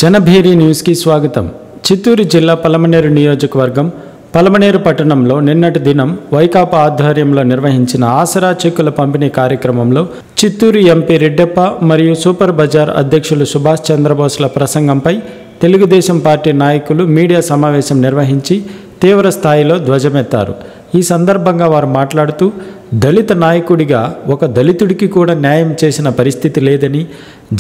జనభేరి న్యూస్కి స్వాగతం. చిత్తూరు జిల్లా పలమనేరు నియోజకవర్గం పలమనేరు పట్టణంలో నిన్నటి దినం వైకాపా ఆధ్వర్యంలో నిర్వహించిన ఆసరా చెక్కుల పంపిణీ కార్యక్రమంలో చిత్తూరు ఎంపీ రెడ్డప్ప మరియు సూపర్ బజార్ అధ్యక్షులు సుభాష్ చంద్రబోస్ల ప్రసంగంపై తెలుగుదేశం పార్టీ నాయకులు మీడియా సమావేశం నిర్వహించి తీవ్ర స్థాయిలో ధ్వజమెత్తారు. ఈ సందర్భంగా వారు మాట్లాడుతూ దళిత నాయకుడిగా ఒక దళితుడికి కూడా న్యాయం చేసిన పరిస్థితి లేదని,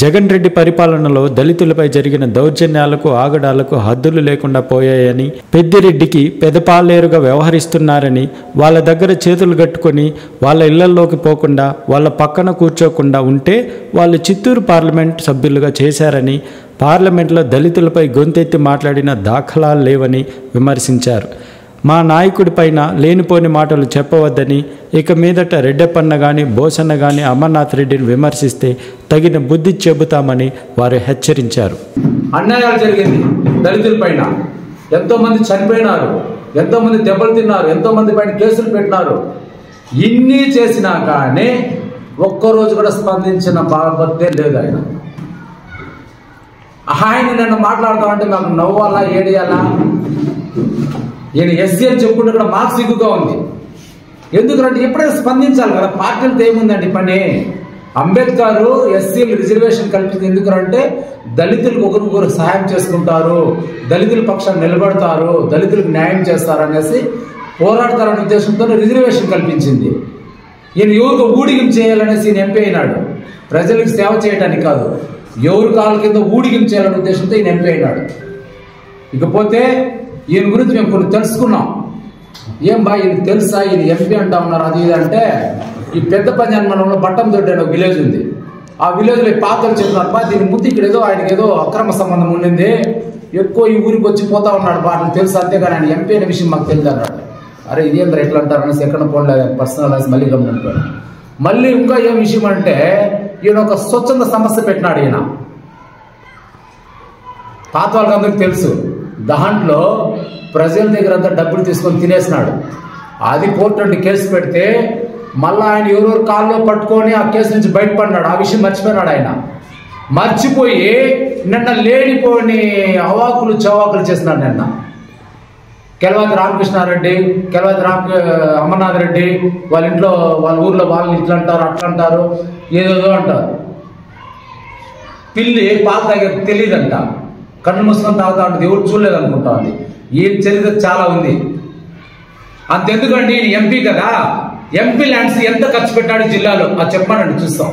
జగన్ రెడ్డి పరిపాలనలో దళితులపై జరిగిన దౌర్జన్యాలకు ఆగడాలకు హద్దులు లేకుండా పోయాయని, పెద్దిరెడ్డికి పెదపాలేరుగా వ్యవహరిస్తున్నారని, వాళ్ళ దగ్గర చేతులు కట్టుకొని వాళ్ళ ఇళ్లలోకి పోకుండా వాళ్ళ పక్కన కూర్చోకుండా ఉంటే వాళ్ళు చిత్తూరు పార్లమెంట్ సభ్యులుగా చేశారని, పార్లమెంట్లో దళితులపై గొంతెత్తి మాట్లాడిన దాఖలాలు లేవని విమర్శించారు. మా నాయకుడి పైన లేనిపోని మాటలు చెప్పవద్దని, ఇక మీదట రెడ్డప్పన్న కానీ బోసన్న కానీ అమర్నాథ్ రెడ్డిని విమర్శిస్తే తగిన బుద్ధి చెబుతామని వారు హెచ్చరించారు. అన్యాయాలు జరిగింది దళితుల పైన, ఎంతో మంది చనిపోయినారు, ఎంతో మంది దెబ్బలు తిన్నారు, ఎంతో మంది పైన కేసులు పెట్టినారు. ఇన్ని చేసినా కానీ ఒక్కరోజు కూడా స్పందించిన బాబద్దే లేదు. ఆయన నన్ను మాట్లాడతామంటే నాకు నవ్వాలా ఏడియాలా? ఈయన ఎస్సీ అని చెప్పుకుంటే కూడా మాకు సిగ్గుగా ఉంది. ఎందుకంటే ఎప్పుడైనా స్పందించాలి కదా. పార్టీలతో ఏముందండి పని? అంబేద్కర్ ఎస్సీలు రిజర్వేషన్ కల్పించింది ఎందుకంటే దళితులకు ఒకరికొకరు సహాయం చేసుకుంటారు, దళితుల పక్షాన్ని నిలబడతారు, దళితులకు న్యాయం చేస్తారు అనేసి పోరాడతారనే ఉద్దేశంతో రిజర్వేషన్ కల్పించింది. ఈయన ఎవరికి ఊడిగం చేయాలనేసి ఈయన ఎంపీ అయినాడు. ప్రజలకు సేవ చేయడానికి కాదు, ఎవరి కాళ్ళ కింద ఊడిగం చేయాలనే ఉద్దేశంతో ఈయన ఎంపీ అయినాడు. ఇకపోతే ఈయన గురించి మేము కొన్ని తెలుసుకున్నాం. ఏం బా ఈయన తెలుసా, ఈయన ఎంపీ అంటా ఉన్నారు అది ఇది అంటే, ఈ పెద్ద పంజాన్మనంలో బట్టంతోటి అనే ఒక విలేజ్ ఉంది. ఆ విలేజ్లో పాత్రలు చెప్తున్నారు బా దీని ముందు ఇక్కడ ఏదో ఆయనకి ఏదో అక్రమ సంబంధం ఉండింది, ఎక్కువ ఈ ఊరికి వచ్చి పోతా ఉన్నాడు బా అని తెలుసు, అంతేగాని ఆయన ఎంపీ అనే విషయం మాకు తెలియదు అన్నాడు. అరే ఇదేంద్ర ఎట్లా అంటారు అనేసి ఎక్కడ పోలేదు పర్సనల్ అనేసి మళ్ళీ గమనించాడు. మళ్ళీ ఇంకా ఏం విషయం అంటే ఈయన ఒక స్వచ్ఛంద సమస్య పెట్టినాడు. ఈయన పాత వాళ్ళకందరికీ తెలుసు, దాంట్లో ప్రజల దగ్గర అంతా డబ్బులు తీసుకొని తినేసినాడు. అది కోర్టు నుండి కేసు పెడితే మళ్ళీ ఆయన ఎవరెవరు కాల్లో పట్టుకొని ఆ కేసు నుంచి బయటపడినాడు. ఆ విషయం మర్చిపోయినాడు. ఆయన మర్చిపోయి నిన్న లేనిపోని అవాకులు చవాకులు చేసినాడు. నిన్న కెలవాతి రామకృష్ణారెడ్డి, కెలవాతి అమర్నాథ్ రెడ్డి వాళ్ళ ఇంట్లో వాళ్ళ ఊర్లో వాళ్ళు ఇట్లా అంటారు అట్లా అంటారు ఏదేదో అంటారు. పిల్లి పాత దగ్గర తెలియదంట, కళ్ళు మూసుకొని తాగుతా ఉంటుంది, ఎవరు చూడలేదు అనుకుంటా ఉంది. ఈ చరిత్ర చాలా ఉంది. అంతెందుకండి ఈయన ఎంపీ కదా, ఎంపీ ల్యాండ్స్ ఎంత ఖర్చు పెట్టాడు జిల్లాలో అది చెప్పానండి చూస్తాం.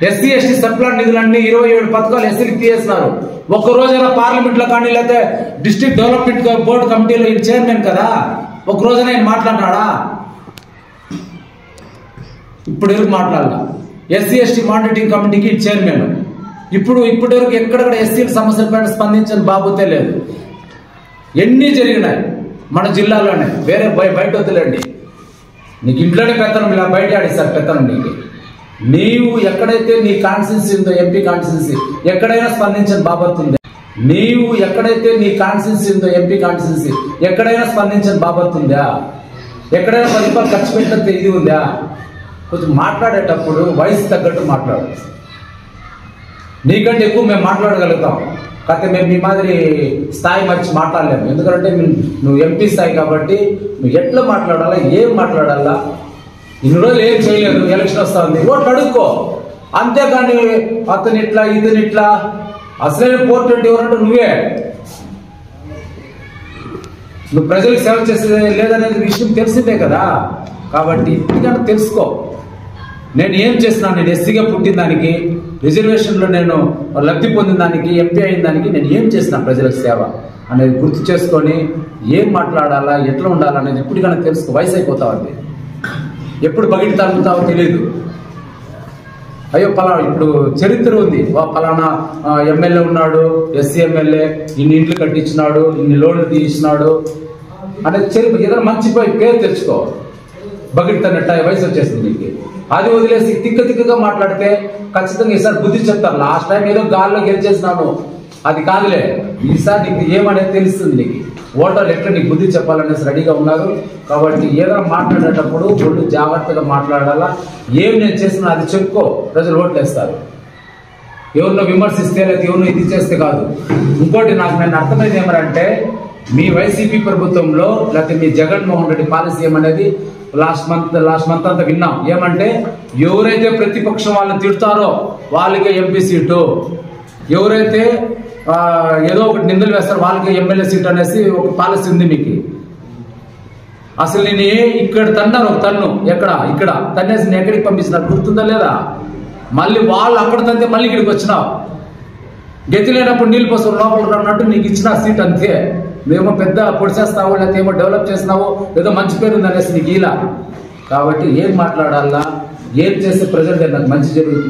ఎస్సీ ఎస్టీ సబ్ప్లాన్ నిధులన్నీ 27 పథకాలు ఎస్సీకి తీసేస్తున్నారు. ఒక్క రోజైనా పార్లమెంట్లో కానీ లేకపోతే డిస్ట్రిక్ట్ డెవలప్మెంట్ బోర్డు కమిటీలో ఈయన చైర్మన్ కదా, ఒక రోజైనా ఆయన మాట్లాడినాడా? ఇప్పుడు ఎవరు మాట్లాడాల? ఎస్సీ ఎస్టీ మానిటరింగ్ కమిటీకి చైర్మన్. ఇప్పటివరకు ఎక్కడ కూడా ఎస్సీల సమస్యలపైన స్పందించిన బాబుతే లేదు. ఎన్ని జరిగినాయి మన జిల్లాలోనే, వేరే బయట వద్దులేండి. నీకు ఇంట్లోనే పెత్తనం, ఇలా బయట ఆడిస్తారు పెత్తనం నీకు. నీవు ఎక్కడైతే నీ కాన్స్టిట్యున్సీ ఉందో, ఎంపీ కాన్స్టిట్యున్సీ ఎక్కడైనా స్పందించిన బాబత్ ఉంది. నీవు ఎక్కడైతే నీ కాన్స్టిట్యున్సీ ఉందో, ఎంపీ కాన్స్టిట్యున్సీ ఎక్కడైనా స్పందించిన బాబత్ ఉందా? ఎక్కడైనా 10 రూపాయలు ఖర్చు పెట్టినంత ఇది ఉందా? కొంచెం మాట్లాడేటప్పుడు వయసు తగ్గట్టు మాట్లాడు. నీకంటే ఎక్కువ మేము మాట్లాడగలుగుతాం, కాకపోతే మేము మీ మాదిరి స్థాయి మర్చి మాట్లాడలేము. ఎందుకంటే నువ్వు ఎంపీ స్థాయి కాబట్టి నువ్వు ఎట్లా మాట్లాడాలా, ఏం మాట్లాడాలా, ఇన్ని రోజులు ఏం చేయలేదు, ఎలక్షన్ వస్తా ఉంది ఓట్లు అడుక్కో, అంతేకాని అతను ఇట్లా ఇతను ఇట్లా. అసలైన పోర్ట్రెంట్ ఎవరంటే నువ్వే. నువ్వు ప్రజలకు సేవ చేసేది లేదనేది విషయం తెలిసిందే కదా. కాబట్టి ఇప్పటికైనా తెలుసుకో, నేను ఏం చేసినా, నేను ఎస్సీగా పుట్టిన దానికి, రిజర్వేషన్లో నేను లబ్ధి పొందిన దానికి, ఎంపీ అయిన దానికి నేను ఏం చేసిన ప్రజలకు సేవ అనేది గుర్తు చేసుకొని ఏం మాట్లాడాలా, ఎట్లా ఉండాలనేది ఇప్పటికైనా తెలుసుకో. వయసు అయిపోతావు, అది ఎప్పుడు బగిటి తగ్గుతావో తెలియదు. అయ్యో పలానా ఇప్పుడు చరిత్ర ఉంది, పలానా ఎమ్మెల్యే ఉన్నాడు, ఎస్సీ ఎమ్మెల్యే ఇన్ని ఇంట్లు కట్టించినాడు, ఇన్ని లోన్లు తీసినాడు అనేది చరిత్ర. ఏదైనా మంచిపోయి పేరు తెచ్చుకో. బగిటి తన్నట్ట వయసు వచ్చేస్తుంది నీకు. అది వదిలేసి తిక్కగా మాట్లాడితే ఖచ్చితంగా ఈసారి బుద్ధి చెప్తారు. లాస్ట్ టైం ఏదో గాల్లో గెలిచేసినాను, అది కాదులే, ఈసారి నీకు ఏమనేది తెలుస్తుంది. నీకు ఓటర్లు ఎట్లా నీకు బుద్ధి చెప్పాలనేసి రెడీగా ఉన్నారు. కాబట్టి ఏదైనా మాట్లాడేటప్పుడు ఒళ్ళు జాగ్రత్తగా మాట్లాడాలా. ఏం నేను చేసినా అది చెప్పుకో, ప్రజలు ఓట్లు వేస్తారు. ఎవరినో విమర్శిస్తే లేదా ఎవరినో ఇది చేస్తే కాదు. ఇంకోటి నాకు నన్ను అర్థమైంది ఏమనంటే, మీ వైసీపీ ప్రభుత్వంలో లేకపోతే మీ జగన్మోహన్ రెడ్డి పాలసీ ఏమనేది లాస్ట్ మంత్ అంతా విన్నాం. ఏమంటే ఎవరైతే ప్రతిపక్షం వాళ్ళని తిడతారో వాళ్ళకే ఎంపీ సీటు, ఎవరైతే ఏదో ఒకటి నిందలు వేస్తారో వాళ్ళకే ఎమ్మెల్యే సీటు అనేసి ఒక పాలసీ ఉంది మీకు. అసలు నేను ఇక్కడ తన్నాను, ఒక తన్ను ఇక్కడ తన్నేసి నేను ఎక్కడికి పంపిస్తున్నా గుర్తుందా లేదా? మళ్ళీ వాళ్ళు అక్కడ తంతే మళ్ళీ ఇక్కడికి వచ్చినావు. గతి లేనప్పుడు నీళ్ళు పోసం లోపల ఉన్నట్టు నీకు ఇచ్చిన సీట్ అంతే. నువ్వేమో పెద్ద పొడిచేస్తావు, లేకపోతే ఏమో డెవలప్ చేసినావు, ఏదో మంచి పేరు ఉంది అనేసి నీకు ఇలా. కాబట్టి ఏం మాట్లాడాలా, ఏం చేస్తే ప్రజెంట్ నాకు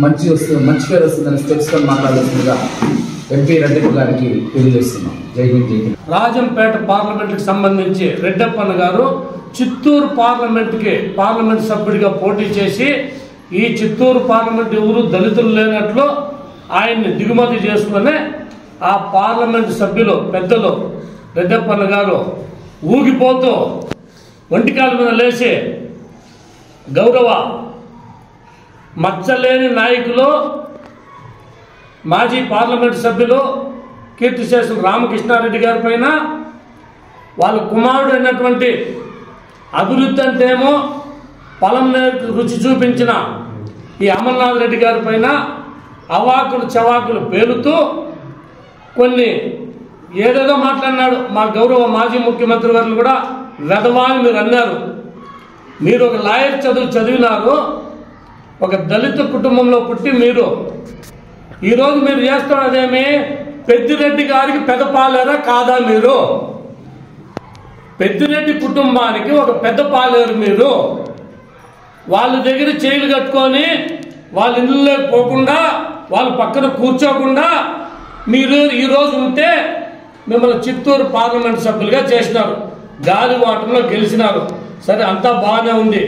మంచి పేరు వస్తుందని తెలుసుకొని మాట్లాడాల్సిందిగా ఎంపీ రెడ్డప్ప గారికి తెలియజేస్తున్నాం. జై హింద్, జై హింద్. రాజంపేట పార్లమెంట్కి సంబంధించి రెడ్డప్పన్న గారు చిత్తూరు పార్లమెంట్ సభ్యుడిగా పోటీ చేసి ఈ చిత్తూరు పార్లమెంట్ ఎవరు దళితులు లేనట్లు ఆయన్ని దిగుమతి చేసుకుని ఆ పార్లమెంట్ సభ్యులు పెద్దలు రెడ్డప్పన్న గారు ఊగిపోతూ ఒంటికాల మీద లేచి గౌరవ మచ్చలేని నాయకులు మాజీ పార్లమెంట్ సభ్యులు కీర్తిశేషులు రామకృష్ణారెడ్డి గారి పైన, వాళ్ళ కుమారుడు అయినటువంటి అభివృద్ధి అంటేమో పొలం రుచి చూపించిన ఈ అమర్నాథ్ రెడ్డి గారి పైన అవాకులు చవాకులు పేలుతూ కొన్ని ఏదేదో మాట్లాడినాడు. మా గౌరవ మాజీ ముఖ్యమంత్రి గారు కూడా వెధవాన్ని మీరు అన్నారు. మీరు ఒక లాయర్ చదివినారు, ఒక దళిత కుటుంబంలో పుట్టి మీరు ఈరోజు మీరు చేస్తున్నదేమి? పెద్దిరెడ్డి గారికి పెద్ద పాలేరా కాదా? మీరు పెద్దిరెడ్డి కుటుంబానికి ఒక పెద్ద పాలేరు. మీరు వాళ్ళ దగ్గర చేయిలు కట్టుకొని వాళ్ళ ఇళ్ళలోకి పోకుండా వాళ్ళ పక్కన కూర్చోకుండా మీరు ఈరోజు ఉంటే మిమ్మల్ని చిత్తూరు పార్లమెంట్ సభ్యులుగా చేసినారు, గాలి వాటంలో గెలిచినారు. సరే, అంతా బాగానే ఉంది.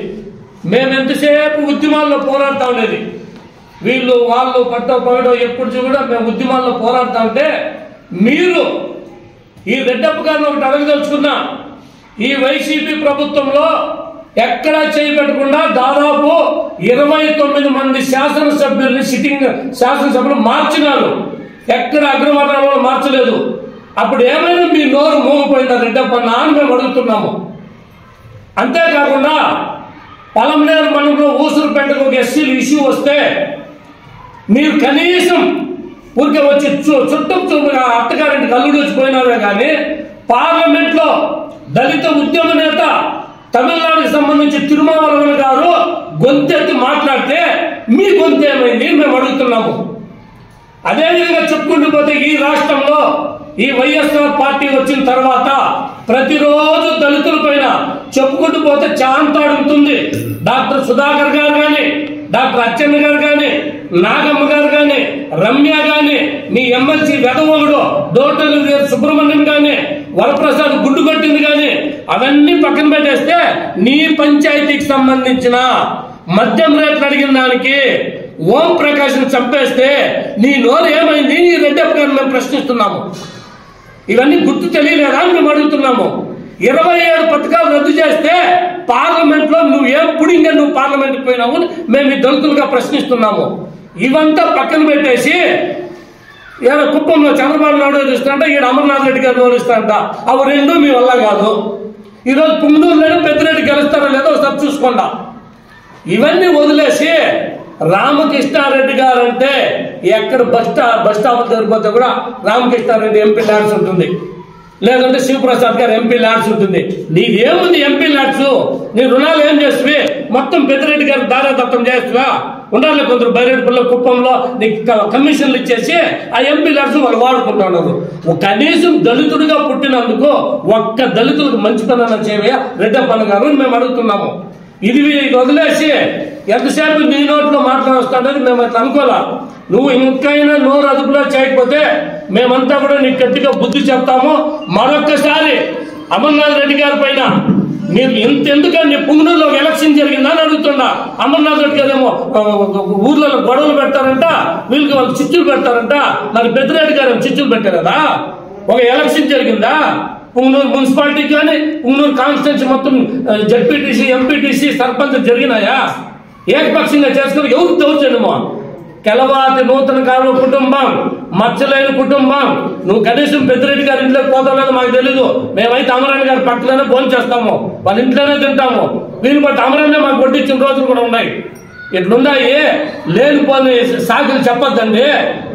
మేము ఎంతసేపు ఉద్యమాల్లో పోరాడుతూ ఉండేది, వీళ్ళు వాళ్ళు పట్టో పగడో ఎప్పుడు కూడా మేము ఉద్యమాల్లో పోరాడుతూ ఉంటే మీరు ఈ రెడ్డప్ప గారిని ఒకటి అడగదలుచుకున్నా. ఈ వైసీపీ ప్రభుత్వంలో ఎక్కడా చేయబెట్టకుండా దాదాపు 29 మంది శాసనసభ్యుల్ని శాసనసభ్యులు మార్చినారు. ఎక్కడ అగ్రవర్ణంలో మార్చలేదు. అప్పుడు ఏమైనా మీ నోరు మోగిపోయిందా రెడ్డప్పన్న అని మేము అడుగుతున్నాము. అంతేకాకుండా పలమనేరు మండలంలో ఊసురుపేటకు ఒక ఎస్సీలు ఇష్యూ వస్తే మీరు కనీసం ఊరికే వచ్చి చుట్టూ అత్తగారింటికి అల్లుడు వచ్చిపోయినారే కానీ పార్లమెంట్ లో దళిత ఉద్యమ నేత తమిళనాడుకి సంబంధించి తిరుమావళవన్ గారు గొంతెత్తి మాట్లాడితే మీ గొంతు ఏమైంది మేము అడుగుతున్నాము. అదేవిధంగా చెప్పుకుంటూ పోతే ఈ రాష్ట్రంలో ఈ వైఎస్ఆర్ పార్టీ వచ్చిన తర్వాత ప్రతిరోజు దళితుల పైన చెప్పుకుంటూ పోతే చాంతాడుతుంది. డాక్టర్ సుధాకర్ గారు కానీ, డాక్టర్ అచ్చెన్న గారు కానీ, నాగమ్మ గారు కానీ, రమ్య గాని, మీ ఎమ్మెల్సీ వెదవగుడు డోటలు సుబ్రహ్మణ్యం గాని, వరప్రసాద్ గుడ్డు కొట్టింది కానీ అవన్నీ పక్కన పెట్టేస్తే నీ పంచాయతీకి సంబంధించిన మద్యం రేట్లు అడిగిన దానికి ఓం ప్రకాశ్ చంపేస్తే నీ నోరు ఏమైంది? నీ రెడ్డప్ప గారిని మేము ప్రశ్నిస్తున్నాము. ఇవన్నీ గుర్తు తెలియలేదా అని మేము అడుగుతున్నాము. 27 పథకాలు రద్దు చేస్తే పార్లమెంట్ లో నువ్వు ఏం పుడింగా నువ్వు పార్లమెంట్కి పోయినావు మేము ఈ దళితులుగా ప్రశ్నిస్తున్నాము. ఇవంతా పక్కన పెట్టేసి ఏదో కుప్పంలో చంద్రబాబు నాయుడు ఇస్తాంట, ఈడ అమర్నాథ్ రెడ్డి గారు నోరిస్తాంట. అవి రెండు మీ వల్ల కాదు. ఈరోజు పుంగనూరులోనే పెద్దిరెడ్డి గెలుస్తారో లేదో ఒకసారి చూసుకోండా. ఇవన్నీ వదిలేసి రామకృష్ణారెడ్డి గారు అంటే ఎక్కడ బస్ స్టాప్ జరిగిపోతే కూడా రామకృష్ణారెడ్డి ఎంపీ ల్యాడ్స్ ఉంటుంది, లేదంటే శివప్రసాద్ గారు ఎంపీ ల్యాడ్స్ ఉంటుంది. నీదేముంది ఎంపీ ల్యాడ్స్? నీ రుణాలు ఏం చేస్తువి? మొత్తం పెద్దిరెడ్డి గారు దారాదత్తం చేస్తువా? ఉండాలి కొందరు బైరెడ్డిపల్లి కుప్పంలో నీకు కమిషన్లు ఇచ్చేసి ఆ ఎంపీ ల్యాడ్స్ వాళ్ళు వాడుకుంటున్నారు. కనీసం దళితుడిగా పుట్టినందుకు ఒక్క దళితులకు మంచి పనులు చేయవా రెడ్డప్పన్న గారు మేము అడుగుతున్నాము. ఇది వదిలేసి ఎంతసేపు నీ నోట్లో మాట్లాడొస్తాడని మేము అట్లా అనుకోలే. నువ్వు ఇంకైనా నోరు అదుపులో చేయకపోతే మేమంతా కూడా నీకు గట్టిగా బుద్ధి చెప్తాము. మరొక్కసారి అమర్నాథ్ రెడ్డి గారి పైన మీరు ఎందుకండి పుంగనూరులో ఎలక్షన్ జరిగిందని అడుగుతున్నా. అమర్నాథ్ రెడ్డి గారు ఏమో ఊర్లలో గొడవలు పెడతారంట, వీళ్ళకి వాళ్ళు చిచ్చులు పెడతారంట. మరి పెద్దిరెడ్డి గారు చిచ్చులు పెట్టారా? ఒక ఎలక్షన్ జరిగిందా? పుంగనూరు మున్సిపాలిటీ కానీ పుంగనూరు కాన్స్టిట్యూన్సీ మొత్తం జడ్పీటీసీ, ఎంపీటీసీ, సర్పంచ్ జరిగినాయా? ఏకపక్షంగా చేసుకుని ఎవరికి దౌర్జన్యమో కెలవాతి నూతన కాలువ కుటుంబం, మచ్చలేని కుటుంబం. నువ్వు కనీసం పెద్దిరెడ్డి గారి ఇంట్లోకి పోతావు మాకు తెలీదు. మేమైతే అమరాన్ని గారి పక్కలోనే భోజనం చేస్తాము, వాళ్ళ ఇంట్లోనే తింటాము. వీళ్ళు బట్టి అమరాన్నే మాకు వడ్డించిన రోజులు కూడా ఉన్నాయి. ఇట్లున్నాయి లేనిపోని సాకులు చెప్పొద్దండి.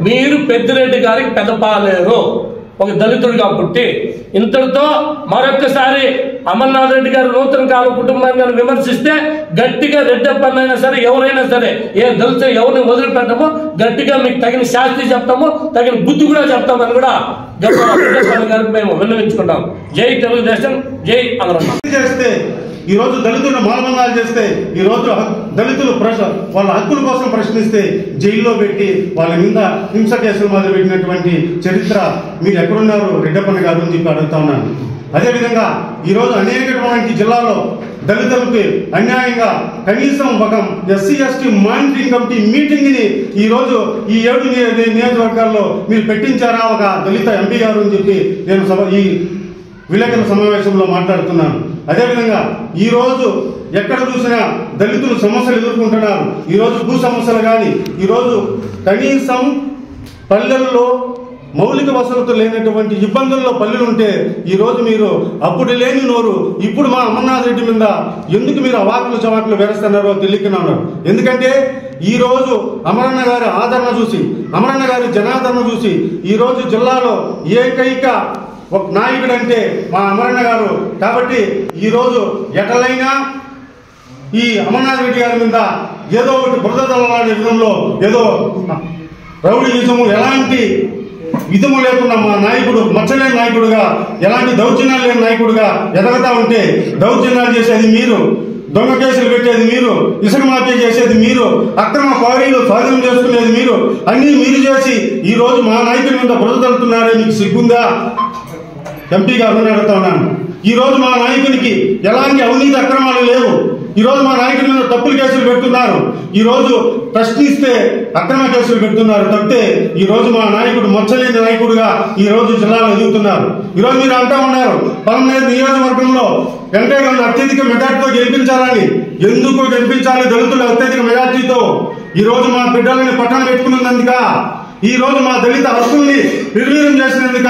మీరు పెద్దిరెడ్డి గారికి పెద్దపాలేరు, ఒక దళితుడిగా పుట్టి. ఇంతటితో మరొక్కసారి అమర్నాథ్ రెడ్డి గారు నూతన కాలువ కుటుంబాన్ని విమర్శిస్తే గట్టిగా రెడ్డప్పనైనా సరే ఎవరైనా సరే ఏ దళిత ఎవరిని వదిలిపెట్టమో గట్టిగా మీకు తగిన శాస్తి చెప్తాము, తగిన బుద్ధి కూడా చెప్తామని కూడా రెడ్డప్పన్న గారికి మేము విన్నవించుకుంటాం. జై తెలుగుదేశం, జై అమరనాథ్. ఈ రోజు దళితులను మానభంగాలు చేస్తే, ఈ రోజు దళితులు వాళ్ళ హక్కుల కోసం ప్రశ్నిస్తే జైల్లో పెట్టి వాళ్ళ మీద హింస కేసులు మొదలుపెట్టినటువంటి చరిత్ర మీరు ఎక్కడున్నారు రెడ్డప్పన్న గారు అని చెప్పి అడుగుతా ఉన్నాను. అదేవిధంగా ఈరోజు అనేకటువంటి జిల్లాలో దళితులకి అన్యాయంగా కనీసం ఒక SC ST monitoring committee meeting ని ఈ రోజు ఈ 7 నియోజకవర్గాల్లో మీరు పెట్టించారా ఒక దళిత ఎంపీ గారు అని చెప్పి నేను ఈ విలేకరుల సమావేశంలో మాట్లాడుతున్నాను. అదేవిధంగా ఈ రోజు ఎక్కడ చూసినా దళితులు సమస్యలు ఎదుర్కొంటున్నారు. ఈరోజు భూ సమస్యలు కానీ, ఈరోజు కనీసం పల్లెల్లో మౌలిక వసతులు లేనటువంటి ఇబ్బందుల్లో పల్లెలు ఉంటే ఈరోజు మీరు అప్పుడు లేని నోరు ఇప్పుడు మా అమర్నాథ్ రెడ్డి మీద ఎందుకు మీరు అవాకులు చవాకులు వేస్తున్నారో తెలియకున్నారు. ఎందుకంటే ఈ రోజు అమరన్న గారి ఆదరణ చూసి, అమరన్న గారి జనాదరణ చూసి ఈరోజు జిల్లాలో ఏకైక ఒక నాయకుడు అంటే మా అమరన్న గారు. కాబట్టి ఈరోజు ఎటలైనా ఈ అమర్నాథ్ రెడ్డి గారి మీద ఏదో ఒకటి బురదలాడే విధంలో ఏదో రౌడీయిజము ఎలాంటి విధము లేకుండా మా నాయకుడు మచ్చలేని నాయకుడుగా, ఎలాంటి దౌర్జన్యాలు లేని నాయకుడుగా ఎదగతా ఉంటే దౌర్జన్యాలు చేసేది మీరు, దొంగ కేసులు పెట్టేది మీరు, ఇసుక మాఫీ చేసేది మీరు, అక్రమ క్వారీలు స్వాధీనం చేసుకునేది మీరు, అన్ని మీరు చేసి ఈ రోజు మా నాయకుడి మీద బురద తల్లుతున్నారే మీకు సిగ్గుందా? ఎంపీ గారు అడుగుతా ఉన్నాను. ఈ రోజు మా నాయకునికి ఎలాంటి అవినీతి అక్రమాలు లేవు. ఈ రోజు మా నాయకుడి మీద తప్పులు కేసులు పెడుతున్నారు. ఈ రోజు ప్రశ్నిస్తే అక్రమ కేసులు పెడుతున్నారు తప్పితే ఈ రోజు మా నాయకుడు మచ్చలేని నాయకుడుగా ఈ రోజు జిల్లాలో ఎదుగుతున్నారు. ఈ రోజు మీరు అంటా ఉన్నారు పలమనేరు నియోజకవర్గంలో వెంకయ్య గారిని అత్యధిక మెజార్టీతో గెలిపించాలని. ఎందుకు గెలిపించాలి దళితులు అత్యధిక మెజార్టీతో? ఈ రోజు మా బిడ్డలని పట్టణ పెట్టుకున్నందుక, ఈ రోజు మా దళిత హక్కుల్ని నిర్వీర్యం చేసినందుక,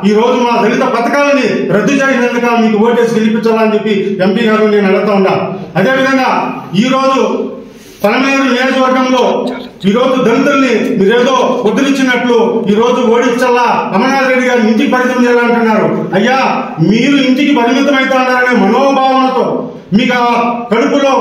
ఈ రోజు మా దళిత పథకాలని రద్దు చేసినందుక మీకు ఓటేసి గెలిపించాలని చెప్పి ఎంపీ గారు నేను అడుగుతా ఉన్నా. అదేవిధంగా ఈ రోజు పలమనేరు నియోజకవర్గంలో ఈ రోజు దళితుల్ని మీరేదో వదిలించినట్లు ఈ రోజు ఓడించల్లా అమర్నాథ్ రెడ్డి గారిని ఇంటికి పరిమితం చేయాలంటున్నారు. అయ్యా మీరు ఇంటికి పరిమితం అవుతారనే మనోభావనతో, మీకు ఆ కడుపులో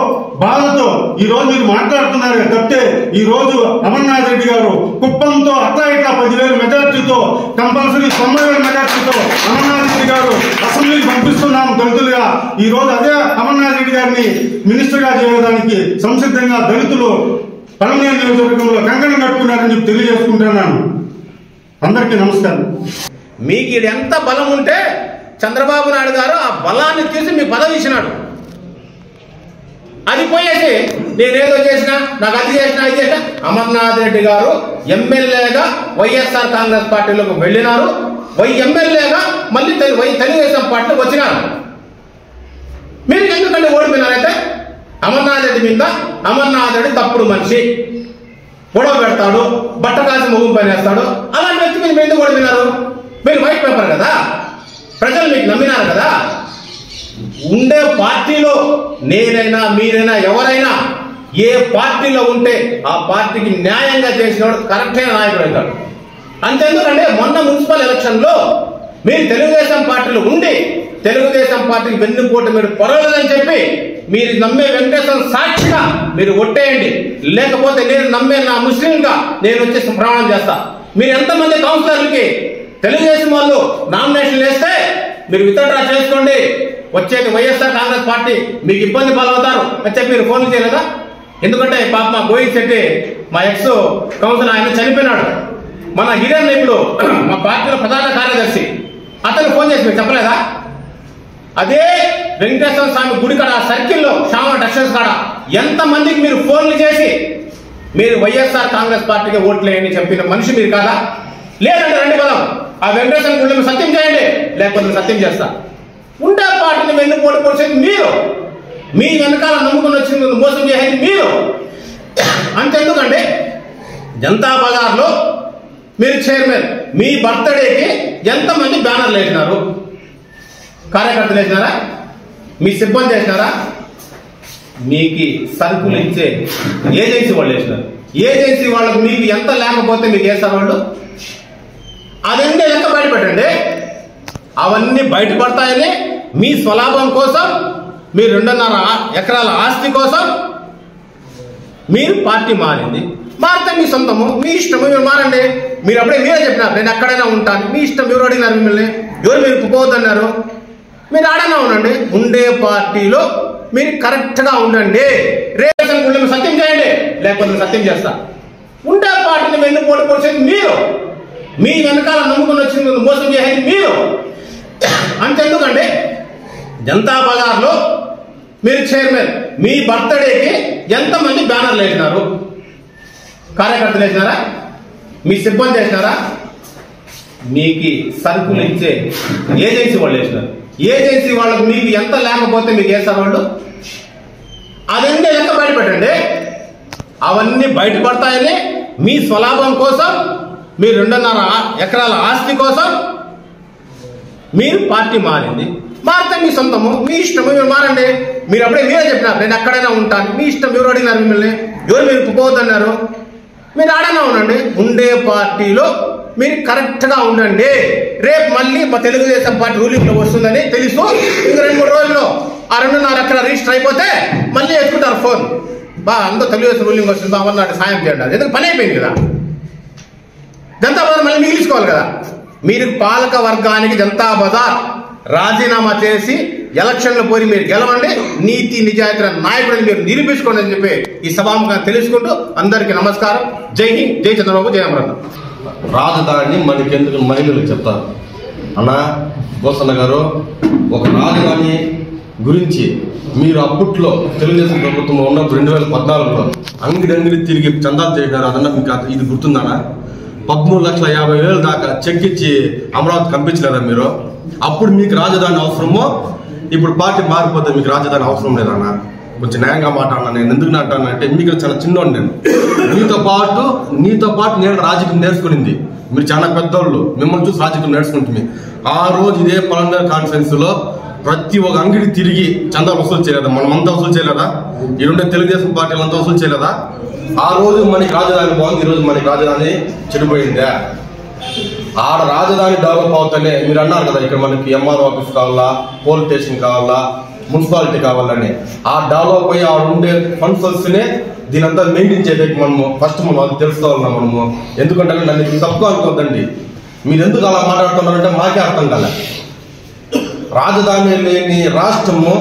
బాధతో ఈ రోజు మీరు మాట్లాడుతున్నారు తప్పితే ఈ రోజు అమర్నాథ్ రెడ్డి గారు కుప్పంతో అట్లా ఇట్లా 10,000 మెజార్టీతో, కంపల్సరీ 90,000 మెజార్టీతో అమర్నాథ్ రెడ్డి గారు అసెంబ్లీకి పంపిస్తున్నాం దళితులుగా. ఈ రోజు అదే అమర్నాథ్ రెడ్డి గారిని మినిస్టర్ గా చేయడానికి సంసిద్ధంగా దళితులు పలమనేరు నియోజకవర్గంలో కంకణం కట్టుకున్నారని చెప్పి తెలియజేసుకుంటున్నాను. అందరికీ నమస్కారం. మీకు ఇది ఎంత బలం ఉంటే చంద్రబాబు నాయుడు గారు ఆ బలాన్ని తీసి మీ పదవి ఇచ్చినాడు. అది పోయేసి నేనేదో చేసినా, నాకు అది చేసినా, ఇది చేసినా. అమర్నాథ్ రెడ్డి గారు ఎమ్మెల్యేగా వైఎస్ఆర్ కాంగ్రెస్ పార్టీలోకి వెళ్ళినారు. ఎమ్మెల్యేగా మళ్ళీ తెలుగుదేశం పార్టీలోకి వచ్చినారు. మీరు ఎందుకంటే ఓడిపోయినారైతే అమర్నాథ్ రెడ్డి మీద, అమర్నాథ్ రెడ్డి తప్పుడు మనిషి, గొడవ పెడతాడు, బట్ట కాసి ముగ్గు పనిచేస్తాడు, అలాంటి వ్యక్తి మీరు ఎందుకు ఓడిపోయినారు? మీరు వైట్ పేపర్ కదా, ప్రజలు మీకు నమ్మినారు కదా. ఉండే పార్టీలో నేనైనా మీరైనా ఎవరైనా ఏ పార్టీలో ఉంటే ఆ పార్టీకి న్యాయంగా చేసినవాడు కరెక్ట్ అయిన నాయకుడు అవుతాడు. అంతెందుకంటే మొన్న మున్సిపల్ ఎలక్షన్ లో మీరు తెలుగుదేశం పార్టీలో ఉండి తెలుగుదేశం పార్టీకి వెన్నుపోటు మీరు పొరలేదని చెప్పి మీరు నమ్మే వెంకటేశ్వర సాక్షిగా మీరు ఒట్టేయండి, లేకపోతే నేను నమ్మే నా ముస్లింగా నేను వచ్చేసి ప్రమాణం చేస్తా. మీరు ఎంతమంది కౌన్సిలర్లకి తెలుగుదేశం వాళ్ళు నామినేషన్ వేస్తే మీరు విత్డ్రా చేసుకోండి, వచ్చేది వైఎస్ఆర్ కాంగ్రెస్ పార్టీ మీకు ఇబ్బంది పాలవుతారు అని చెప్పి మీరు ఫోన్ చేయలేదా? ఎందుకంటే పాప మా గోవింద్ శెట్టి మా ఎక్స్ కౌన్సిలర్ ఆయన చనిపోయినాడు. మన హిరణ్ ఇప్పుడు మా పార్టీలో ప్రధాన కార్యదర్శి, అతను ఫోన్ చేసి మీరు చెప్పలేదా? అదే వెంకటేశ్వర స్వామి గుడి కాడ సర్కిల్లో శ్యామ డక్షన్స్ కాడ ఎంతమందికి మీరు ఫోన్లు చేసి మీరు వైఎస్ఆర్ కాంగ్రెస్ పార్టీకి ఓట్లు వేయండి చెప్పిన మనిషి మీరు కాదా? లేదంటే రండి బలం ఆ వెంకటేశ్వర గుడిని సత్యం చేయండి, లేకపోతే సత్యం చేస్తా. ఉండే పార్టీని వెన్నుపోటు పొడిచేది మీరు, మీ వెనకాల నమ్ముకుని వచ్చింది మోసం చేసేది మీరు. అంతెందుకండి జనతా బజార్లో మీరు చైర్మన్, మీ బర్త్డేకి ఎంతమంది బ్యానర్లు వేసినారు? కార్యకర్తలు వేసినారా? మీ సిబ్బంది వేసినారా? మీకు సరుకులు ఇచ్చే ఏజెన్సీ వాళ్ళు వేసినారు. ఏజెన్సీ వాళ్ళకు మీకు ఎంత లేకపోతే మీకు వేస్తారు వాళ్ళు? అదన్నీ ఎంత బయటపెట్టండి. అవన్నీ బయటపడతాయని మీ స్వలాభం కోసం, మీ 2.5 ఎకరాల ఆస్తి కోసం మీరు పార్టీ మారింది. మారితే మీ సొంతము, మీ ఇష్టము, మీరు మారండి. మీరు అప్పుడే మీరే చెప్పినారు నేను ఎక్కడైనా ఉంటాను, మీ ఇష్టం. ఎవరు అడిగినారు మిమ్మల్ని? ఎవరు మీరు కుపోవద్దన్నారు? మీరు ఆడైనా ఉండండి. ఉండే పార్టీలో మీరు కరెక్ట్గా ఉండండి. రేపు మీరు సత్యం చేయండి, లేకపోతే సత్యం చేస్తా. ఉండే పార్టీని ఎందుకు పోటీ పొడిచేది మీరు? మీ వెనకాల నమ్ముకుని వచ్చింది మోసం చేసేది మీరు. అంతెందుకంటే జనతా బజార్లో మీరు చైర్మన్, మీ బర్త్డేకి ఎంతమంది బ్యానర్లు వేసినారు? కార్యకర్తలు వేసినారా? మీ సిబ్బంది వేసినారా? మీకు సరుకులు ఇచ్చే ఏజెన్సీ వాళ్ళు వేసినారు. ఏజెన్సీ వాళ్ళకు మీకు ఎంత లేకపోతే మీకు వేస్తారు వాళ్ళు? అదన్నీ ఎంత బయటపెట్టండి. అవన్నీ బయటపడతాయని మీ స్వలాభం కోసం, మీ 2.5 ఎకరాల ఆస్తి కోసం మీరు పార్టీ మారింది. మారితే మీ సొంతము, మీ ఇష్టము, మీరు మారండి. మీరు అప్పుడే మీరే చెప్పినారు నేను ఎక్కడైనా ఉంటాను, మీ ఇష్టం. ఎవరు అడిగినారు మిమ్మల్ని? ఎవరు మీరు కుపోవద్దన్నారు? మీరు ఆడైనా ఉండండి. ఉండే పార్టీలో మీరు కరెక్ట్గా ఉండండి. రేపు మళ్ళీ మా తెలుగుదేశం పార్టీ రూలింగ్లో వస్తుందని తెలుసు. ఇంక 2-3 రోజుల్లో ఆ 2.5 ఎకరాలు రిజిస్టర్ అయిపోతే మళ్ళీ ఎత్తుకుంటారు ఫోన్. అంతా తెలుగుదేశం రూలింగ్ వస్తుంది, అమర్నాథ్ సాయం చేయండి. ఎందుకు పని అయిపోయింది కదా. జనతా బజార్ మళ్ళీ మిగిలించుకోవాలి కదా. మీరు పాలక వర్గానికి జనతా బజార్ రాజీనామా చేసి ఎలక్షన్లు పోయి మీరు గెలవండి. నీతి నిజాయితీ నాయకుడిని మీరు నిరూపించుకోండి అని చెప్పి ఈ సభాముఖంగా తెలుసుకుంటూ అందరికీ నమస్కారం. జై హింద్, జై చంద్రబాబు, జై అమరనాథ్. రాజధాని మనకెందుకు మహిళలు చెప్తారు అన్నా గోసన్న గారు. ఒక రాజధాని గురించి మీరు అప్పట్లో తెలుగుదేశం ప్రభుత్వం ఉన్నప్పుడు 2014లో అంగిడి తిరిగి చందాలు చేసినారు. అదన్నా మీకు ఇది గుర్తుందన్నా? 13,50,000 దాకా చెక్ ఇచ్చి అమరావతి పంపించలేదా మీరు? అప్పుడు మీకు రాజధాని అవసరమో, ఇప్పుడు పార్టీ మారిపోతే మీకు రాజధాని అవసరం లేదన్నా? కొంచెం న్యాయంగా మాట్లాడినా. నేను ఎందుకు అంటానంటే మీకు చాలా చిన్నోడు. నేను నీతో పాటు నేను రాజకీయం నేర్చుకునింది. మీరు చాలా పెద్దోళ్ళు, మిమ్మల్ని చూసి రాజకీయం నేర్చుకుంటుంది. ఆ రోజు ఇదే పలంనేరు కాన్ఫరెన్స్ లో ప్రతి ఒక్క అంగిడి తిరిగి చందా వసూలు చేయలేదా? మనమంతా వసూలు చేయలేదా? ఈ రెండే తెలుగుదేశం పార్టీలంతా వసూలు చేయలేదా? ఆ రోజు మనకి రాజధాని బాగుంది, ఈ రోజు మనకి రాజధాని చెడిపోయిందా? ఆడ రాజధాని డెవలప్ అవుతానే మీరు అన్నారు కదా, ఇక్కడ మనకి ఎంఆర్ఓ ఆఫీస్ కావాలా, పోలీస్ స్టేషన్ కావాలా, మున్సిపాలిటీ కావాలని. ఆ డెవలప్ అయ్యి ఆడ ఉండే ఫండ్స్ వస్తేనే దీని అంతా మెయింటైన్ చేయడానికి మనం అది తెలుసుకోవాలన్నా మనము. ఎందుకంటే నన్ను తక్కువ అనుకోద్దండి. మీరు ఎందుకు అలా మాట్లాడుతున్నారంటే మాకే అర్థం కాలే. రాజధాని లేని రాష్ట్రము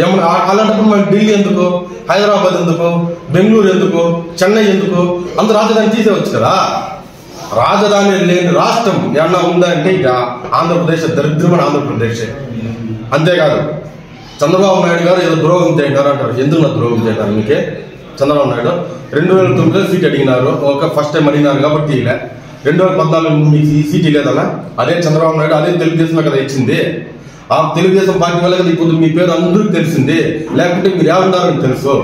ఏమన్నా అలాంటప్పుడు మనకి ఢిల్లీ ఎందుకు, హైదరాబాద్ ఎందుకు, బెంగళూరు ఎందుకు, చెన్నై ఎందుకు? అందరూ రాజధాని తీసేవచ్చు కదా. రాజధాని లేని రాష్ట్రం ఏమన్నా ఉందా అంటే ఇక ఆంధ్రప్రదేశ్, దరిద్రమైన ఆంధ్రప్రదేశ్. అంతేకాదు చంద్రబాబు నాయుడు గారు ఏదో ద్రోహం చేసినారు అంటారు. ఎందుకు నా ద్రోహం చేశారు? మీకే చంద్రబాబు నాయుడు 2009లో సీట్ అడిగినారు. ఫస్ట్ టైం అడిగినారు కాబట్టి ఇలా 2014 మీకు ఈ సీట్ లేదన్నా. అదే చంద్రబాబు నాయుడు అదే తెలుగుదేశం కదా ఇచ్చింది. ఆ తెలుగుదేశం పార్టీ వల్ల కదా ఇప్పుడు మీ పేరు అందరికీ తెలిసింది. లేకుంటే మీరు ఏమన్నారని తెలుసు.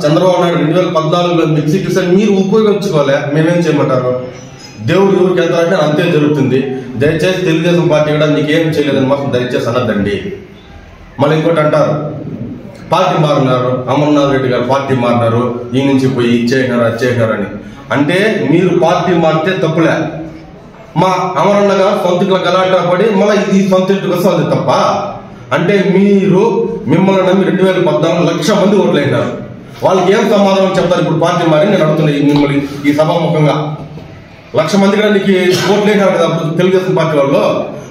చంద్రబాబు నాయుడు 2014లో మీకు సీట్ ఇస్తే మీరు ఉపయోగించుకోలే. మేమేం చేయమంటారు? దేవుడు ఎవరికి వెళ్తారంటే అంతే జరుగుతుంది. దయచేసి తెలుగుదేశం పార్టీ కూడా నీకేం చేయలేదని మాత్రం దయచేసి అనద్దండి. మళ్ళీ ఇంకోటి అంటారు, పార్టీ మారినారు, అమర్నాథ్ రెడ్డి గారు పార్టీ మారినారు, ఈ నుంచి పోయి ఇచ్చేసినారు అది చేసినారు అని. అంటే మీరు పార్టీ మారితే తప్పులే. మా అమరన్న గారు సొంత గలాట పడి మళ్ళీ ఇది సొంత ఇంటికి వస్తుంది తప్ప. అంటే మిమ్మల్ని నమ్మి 2014 లక్ష మంది ఓట్లు అయినారు. వాళ్ళకి ఏం సమాధానం చెప్తారు ఇప్పుడు పార్టీ మారి? నేను అడుగుతున్నాను మిమ్మల్ని ఈ సభాముఖంగా. 1,00,000 మంది కూడా నీకు ఓట్లు అయినారు కదా తెలుగుదేశం పార్టీ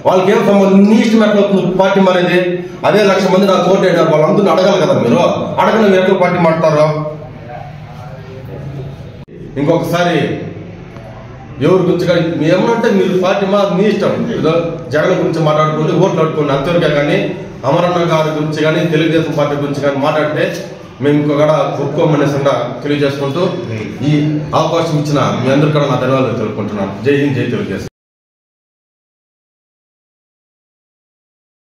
వాళ్ళకి ఏం సంబంధం? నీ ఇష్టం ఎట్లా పార్టీ మారేది? అదే 1,00,000 మంది నాకు ఓట్లు అయినారు, వాళ్ళందరూ అడగాలి కదా. మీరు అడగని మీరు ఎట్లా పార్టీ మాట్లాడతారు? ఇంకొకసారి ఎవరి గురించి కానీ ఏమనంటే మీరు పార్టీ మీ ఇష్టం. ఏదో జగన్ గురించి మాట్లాడుకోండి, ఓట్లు అడుకోండి, అంతవరకే. కానీ అమరన్న గారి గురించి కానీ తెలుగుదేశం పార్టీ గురించి కానీ మాట్లాడితే మేము ఇంకొక ఒప్పుకోమనేసంగా తెలియజేసుకుంటూ ఈ అవకాశం ఇచ్చిన మీ అందరికీ నా ధన్యవాదాలు తెలుపుకుంటున్నాను. జై హింద్, జై తెలుగుదేశం.